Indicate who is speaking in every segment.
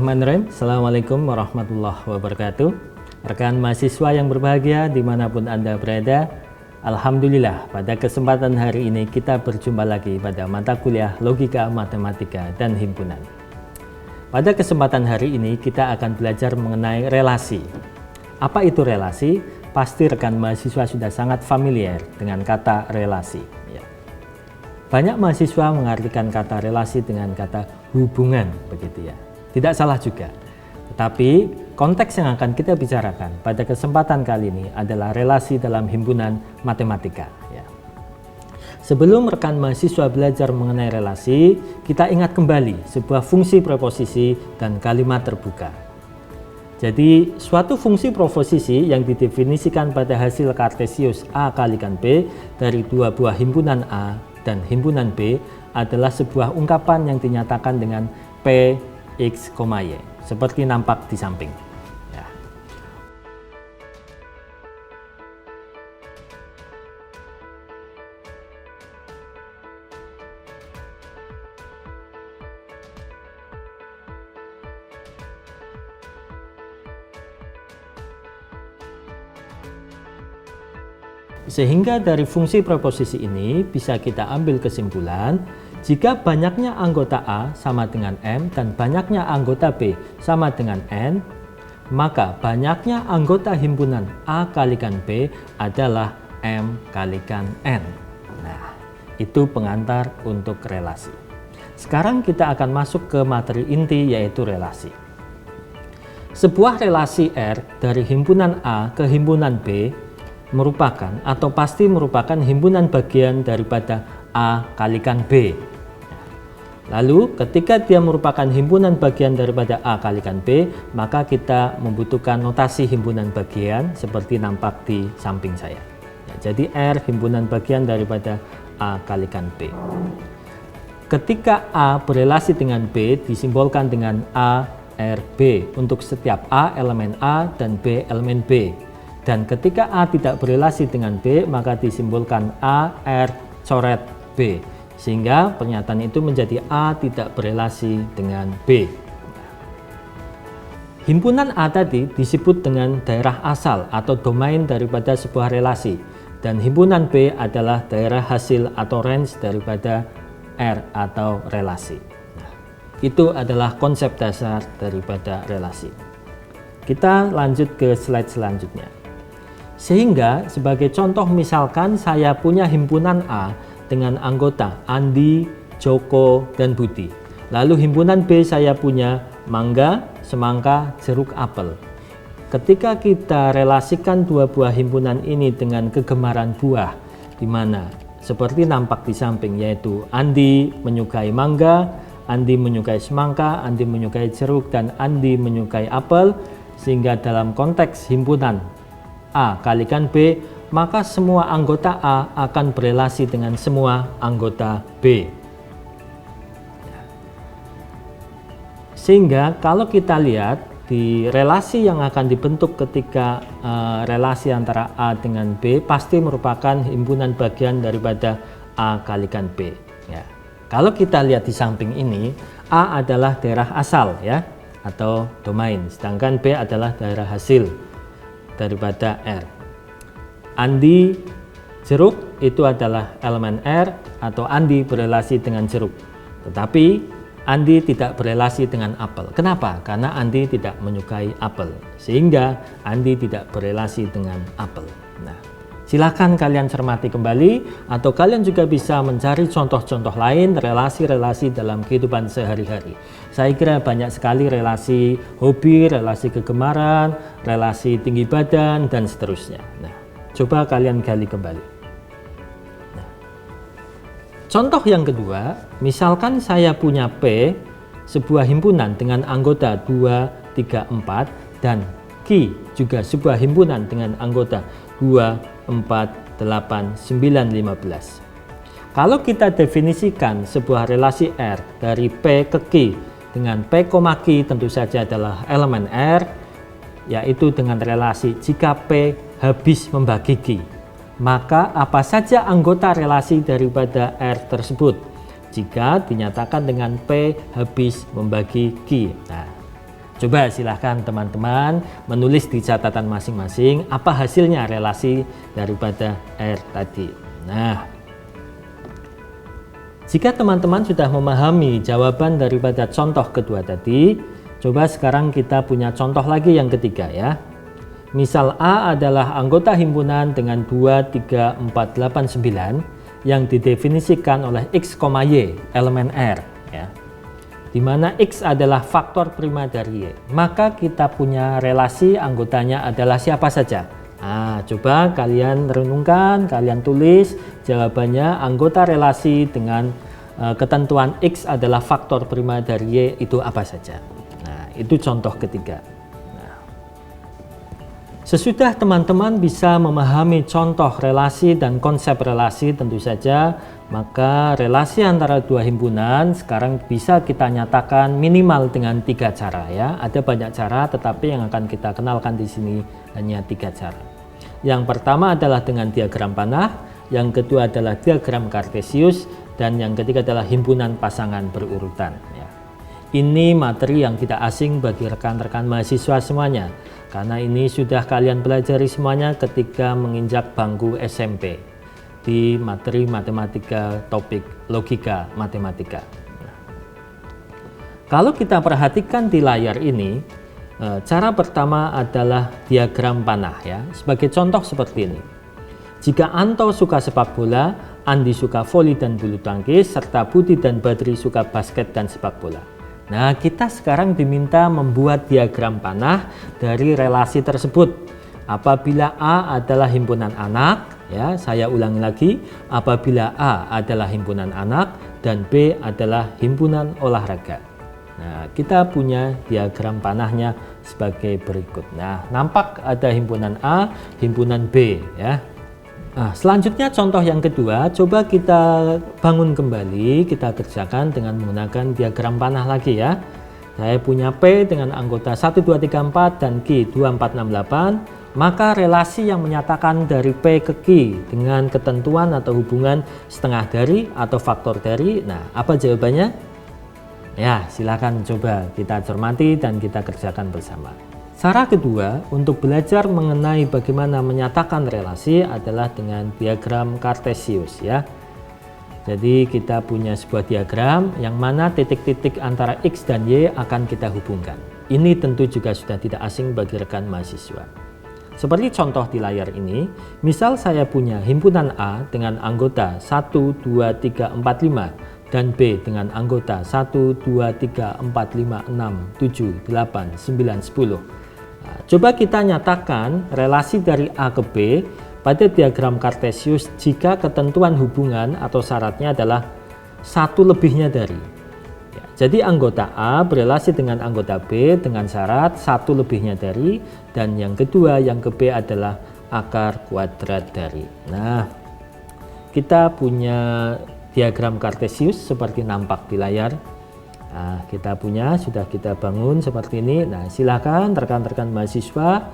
Speaker 1: Bismillahirrahmanirrahim. Assalamualaikum warahmatullahi wabarakatuh. Rekan mahasiswa yang berbahagia dimanapun Anda berada, Alhamdulillah pada kesempatan hari ini kita berjumpa lagi pada mata kuliah Logika, Matematika, dan Himpunan. Pada kesempatan hari ini kita akan belajar mengenai relasi. Apa itu relasi? Pasti rekan mahasiswa sudah sangat familiar dengan kata relasi. Banyak mahasiswa mengartikan kata relasi dengan kata hubungan, begitu ya. Tidak salah juga. Tetapi konteks yang akan kita bicarakan pada kesempatan kali ini adalah relasi dalam himpunan matematika. Ya. Sebelum rekan mahasiswa belajar mengenai relasi, kita ingat kembali sebuah fungsi preposisi dan kalimat terbuka. Jadi suatu fungsi preposisi yang didefinisikan pada hasil Kartesius A kalikan B dari dua buah himpunan A dan himpunan B adalah sebuah ungkapan yang dinyatakan dengan P, X, Y, seperti nampak di samping. Ya. Sehingga dari fungsi preposisi ini bisa kita ambil kesimpulan jika banyaknya anggota A sama dengan M dan banyaknya anggota B sama dengan N, maka banyaknya anggota himpunan A kalikan B adalah M kalikan N. Nah, itu pengantar untuk relasi. Sekarang kita akan masuk ke materi inti yaitu relasi. Sebuah relasi R dari himpunan A ke himpunan B merupakan atau pasti merupakan himpunan bagian daripada A kalikan B. Lalu ketika dia merupakan himpunan bagian daripada A kalikan B, maka kita membutuhkan notasi himpunan bagian seperti nampak di samping saya. Ya, jadi R himpunan bagian daripada A kalikan B. Ketika A berelasi dengan B disimbolkan dengan A, R, B untuk setiap A elemen A dan B elemen B. Dan ketika A tidak berelasi dengan B, maka disimbolkan A, R, coret B. Sehingga pernyataan itu menjadi A tidak berelasi dengan B. Himpunan A tadi disebut dengan daerah asal atau domain daripada sebuah relasi. Dan himpunan B adalah daerah hasil atau range daripada R atau relasi. Nah, itu adalah konsep dasar daripada relasi. Kita lanjut ke slide selanjutnya. Sehingga sebagai contoh misalkan saya punya himpunan A dengan anggota Andi, Joko, dan Budi. Lalu himpunan B saya punya mangga, semangka, jeruk, apel. Ketika kita relasikan dua buah himpunan ini dengan kegemaran buah, di mana seperti nampak di samping yaitu Andi menyukai mangga, Andi menyukai semangka, Andi menyukai jeruk, dan Andi menyukai apel, sehingga dalam konteks himpunan A kalikan B, maka semua anggota A akan berelasi dengan semua anggota B. Sehingga kalau kita lihat di relasi yang akan dibentuk ketika relasi antara A dengan B pasti merupakan himpunan bagian daripada A kalikan B. Ya. Kalau kita lihat di samping ini, A adalah daerah asal ya atau domain, sedangkan B adalah daerah hasil daripada R. Andi jeruk itu adalah elemen R atau Andi berelasi dengan jeruk. Tetapi Andi tidak berelasi dengan apel. Kenapa? Karena Andi tidak menyukai apel. Sehingga Andi tidak berelasi dengan apel. Nah, silakan kalian cermati kembali atau kalian juga bisa mencari contoh-contoh lain relasi-relasi dalam kehidupan sehari-hari. Saya kira banyak sekali relasi hobi, relasi kegemaran, relasi tinggi badan, dan seterusnya. Nah, coba kalian gali kembali. Nah, contoh yang kedua, misalkan saya punya P, sebuah himpunan dengan anggota 2, 3, 4, dan Q juga sebuah himpunan dengan anggota 2, 4, 8, 9, 15. Kalau kita definisikan sebuah relasi R dari P ke Q dengan P, Q tentu saja adalah elemen R, yaitu dengan relasi jika P habis membagi Q, maka apa saja anggota relasi daripada R tersebut jika dinyatakan dengan P habis membagi Q. Nah, Coba silahkan teman-teman menulis di catatan masing-masing apa hasilnya relasi daripada R tadi. Nah, jika teman-teman sudah memahami jawaban daripada contoh kedua tadi, coba sekarang kita punya contoh lagi yang ketiga ya. Misal A adalah anggota himpunan dengan 2, 3, 4, 8, 9 yang didefinisikan oleh X, Y, elemen R ya. Di mana X adalah faktor prima dari Y, maka kita punya relasi anggotanya adalah siapa saja. Nah, coba kalian renungkan, kalian tulis jawabannya anggota relasi dengan ketentuan X adalah faktor prima dari Y itu apa saja. Nah, itu contoh ketiga. Nah, sesudah teman-teman bisa memahami contoh relasi dan konsep relasi tentu saja, maka relasi antara dua himpunan sekarang bisa kita nyatakan minimal dengan 3 cara ya. Ada banyak cara, tetapi yang akan kita kenalkan di sini hanya 3 cara. Yang pertama adalah dengan diagram panah, yang kedua adalah diagram Kartesius, dan yang ketiga adalah himpunan pasangan berurutan ya. Ini materi yang tidak asing bagi rekan-rekan mahasiswa semuanya, karena ini sudah kalian pelajari semuanya ketika menginjak bangku SMP di materi matematika, topik logika matematika. Kalau kita perhatikan di layar ini, cara pertama adalah diagram panah ya. Sebagai contoh seperti ini. Jika Anto suka sepak bola, Andi suka voli dan bulu tangkis, serta Budi dan Badri suka basket dan sepak bola. Nah, kita sekarang diminta membuat diagram panah dari relasi tersebut. Apabila A adalah himpunan anak, ya, saya ulangi lagi, apabila A adalah himpunan anak dan B adalah himpunan olahraga. Nah, kita punya diagram panahnya sebagai berikut. Nah, nampak ada himpunan A, himpunan B, ya. Nah, selanjutnya contoh yang kedua, coba kita bangun kembali, kita kerjakan dengan menggunakan diagram panah lagi ya. Saya punya P dengan anggota 1, 2, 3, 4 dan Q 2, 4, 6, 8. Maka relasi yang menyatakan dari P ke Q dengan ketentuan atau hubungan setengah dari atau faktor dari. Nah, apa jawabannya? Ya, silakan coba kita cermati dan kita kerjakan bersama. Cara kedua untuk belajar mengenai bagaimana menyatakan relasi adalah dengan diagram Kartesius ya. Jadi kita punya sebuah diagram yang mana titik-titik antara X dan Y akan kita hubungkan. Ini tentu juga sudah tidak asing bagi rekan mahasiswa. Seperti contoh di layar ini, misal saya punya himpunan A dengan anggota 1, 2, 3, 4, 5 dan B dengan anggota 1, 2, 3, 4, 5, 6, 7, 8, 9, 10. Nah, coba kita nyatakan relasi dari A ke B pada diagram Kartesius jika ketentuan hubungan atau syaratnya adalah satu lebihnya dari. Jadi anggota A berelasi dengan anggota B dengan syarat satu lebihnya dari, dan yang kedua yang ke B adalah akar kuadrat dari. Nah, kita punya diagram Kartesius seperti nampak di layar. Nah, kita punya, sudah kita bangun seperti ini. Nah, silakan rekan-rekan mahasiswa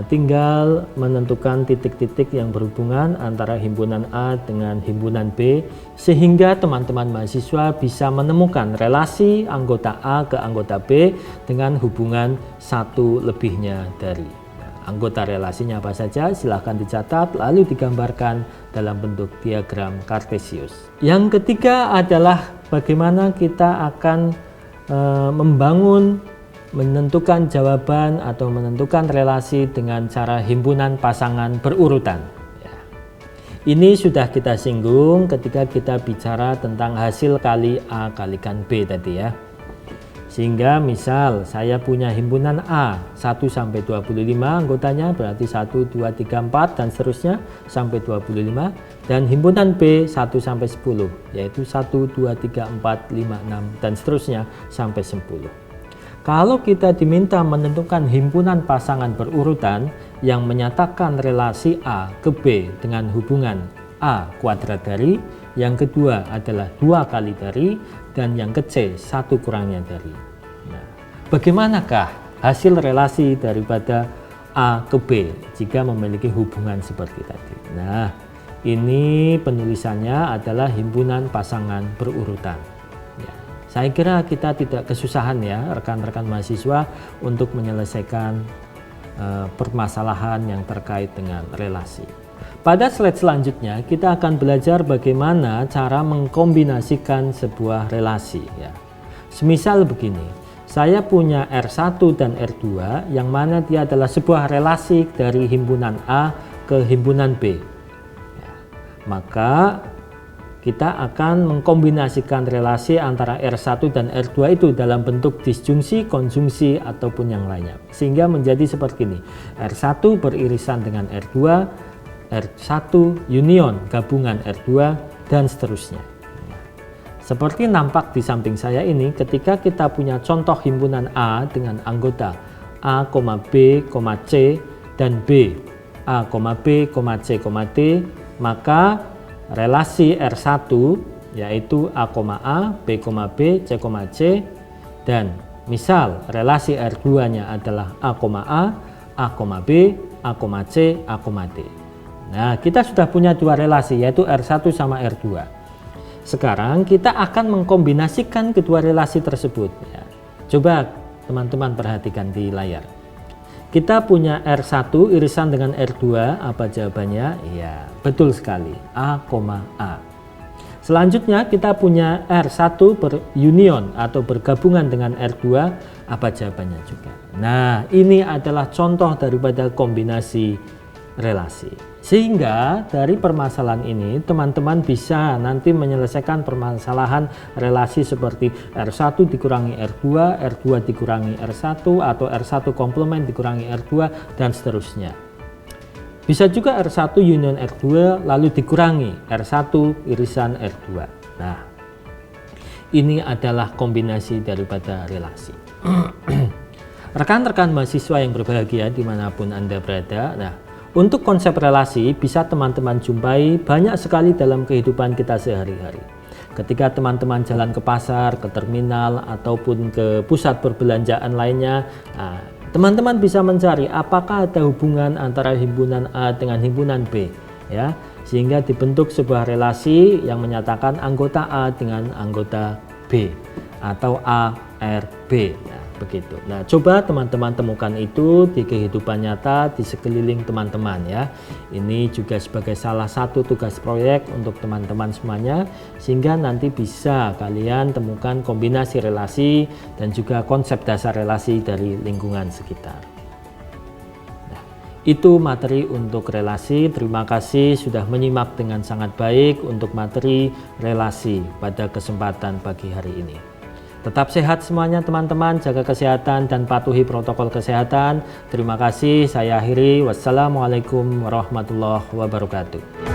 Speaker 1: tinggal menentukan titik-titik yang berhubungan antara himpunan A dengan himpunan B, sehingga teman-teman mahasiswa bisa menemukan relasi anggota A ke anggota B dengan hubungan satu lebihnya dari. Nah, anggota relasinya apa saja silahkan dicatat lalu digambarkan dalam bentuk diagram Kartesius. Yang ketiga adalah bagaimana kita akan menentukan jawaban atau menentukan relasi dengan cara himpunan pasangan berurutan. Ya. Ini sudah kita singgung ketika kita bicara tentang hasil kali A kalikan B tadi ya. Sehingga misal saya punya himpunan A 1 sampai 25 anggotanya, berarti 1, 2, 3, 4 dan seterusnya sampai 25, dan himpunan B 1 sampai 10 yaitu 1, 2, 3, 4, 5, 6 dan seterusnya sampai 10. Kalau kita diminta menentukan himpunan pasangan berurutan yang menyatakan relasi A ke B dengan hubungan A kuadrat dari, yang kedua adalah 2 kali dari, dan yang ke C 1 kurangnya dari. Nah, bagaimanakah hasil relasi daripada A ke B jika memiliki hubungan seperti tadi? Nah, ini penulisannya adalah himpunan pasangan berurutan. Ya. Saya kira kita tidak kesusahan ya rekan-rekan mahasiswa untuk menyelesaikan permasalahan yang terkait dengan relasi. Pada slide selanjutnya kita akan belajar bagaimana cara mengkombinasikan sebuah relasi ya. Semisal begini, saya punya R1 dan R2 yang mana dia adalah sebuah relasi dari himpunan A ke himpunan B ya. Maka kita akan mengkombinasikan relasi antara R1 dan R2 itu dalam bentuk disjungsi, konjungsi, ataupun yang lainnya. Sehingga menjadi seperti ini. R1 beririsan dengan R2, R1 union gabungan R2, dan seterusnya. Seperti nampak di samping saya ini, ketika kita punya contoh himpunan A dengan anggota A, B, C, dan B, A, B, C, D, maka relasi R1 yaitu A, B, C, dan misal relasi R2-nya adalah A, B, C, D. Nah, kita sudah punya dua relasi yaitu R1 sama R2. Sekarang kita akan mengkombinasikan kedua relasi tersebut ya. Coba teman-teman perhatikan di layar. Kita punya R1 irisan dengan R2, apa jawabannya? Iya, betul sekali, A, A. Selanjutnya kita punya R1 berunion atau bergabungan dengan R2, apa jawabannya juga? Nah, ini adalah contoh daripada kombinasi relasi. Sehingga dari permasalahan ini teman-teman bisa nanti menyelesaikan permasalahan relasi seperti R1 dikurangi R2, R2 dikurangi R1, atau R1 komplement dikurangi R2, dan seterusnya. Bisa juga R1 union R2 lalu dikurangi R1 irisan R2. Nah, ini adalah kombinasi daripada relasi. Rekan-rekan mahasiswa yang berbahagia dimanapun Anda berada, nah, untuk konsep relasi bisa teman-teman jumpai banyak sekali dalam kehidupan kita sehari-hari. Ketika teman-teman jalan ke pasar, ke terminal, ataupun ke pusat perbelanjaan lainnya, teman-teman bisa mencari apakah ada hubungan antara himpunan A dengan himpunan B, ya, sehingga dibentuk sebuah relasi yang menyatakan anggota A dengan anggota B atau A, R, B. Begitu. Nah, coba teman-teman temukan itu di kehidupan nyata di sekeliling teman-teman ya. Ini juga sebagai salah satu tugas proyek untuk teman-teman semuanya, sehingga nanti bisa kalian temukan kombinasi relasi dan juga konsep dasar relasi dari lingkungan sekitar. Nah, itu materi untuk relasi. Terima kasih sudah menyimak dengan sangat baik untuk materi relasi pada kesempatan pagi hari ini. Tetap sehat semuanya teman-teman, jaga kesehatan dan patuhi protokol kesehatan. Terima kasih, saya akhiri. Wassalamualaikum warahmatullahi wabarakatuh.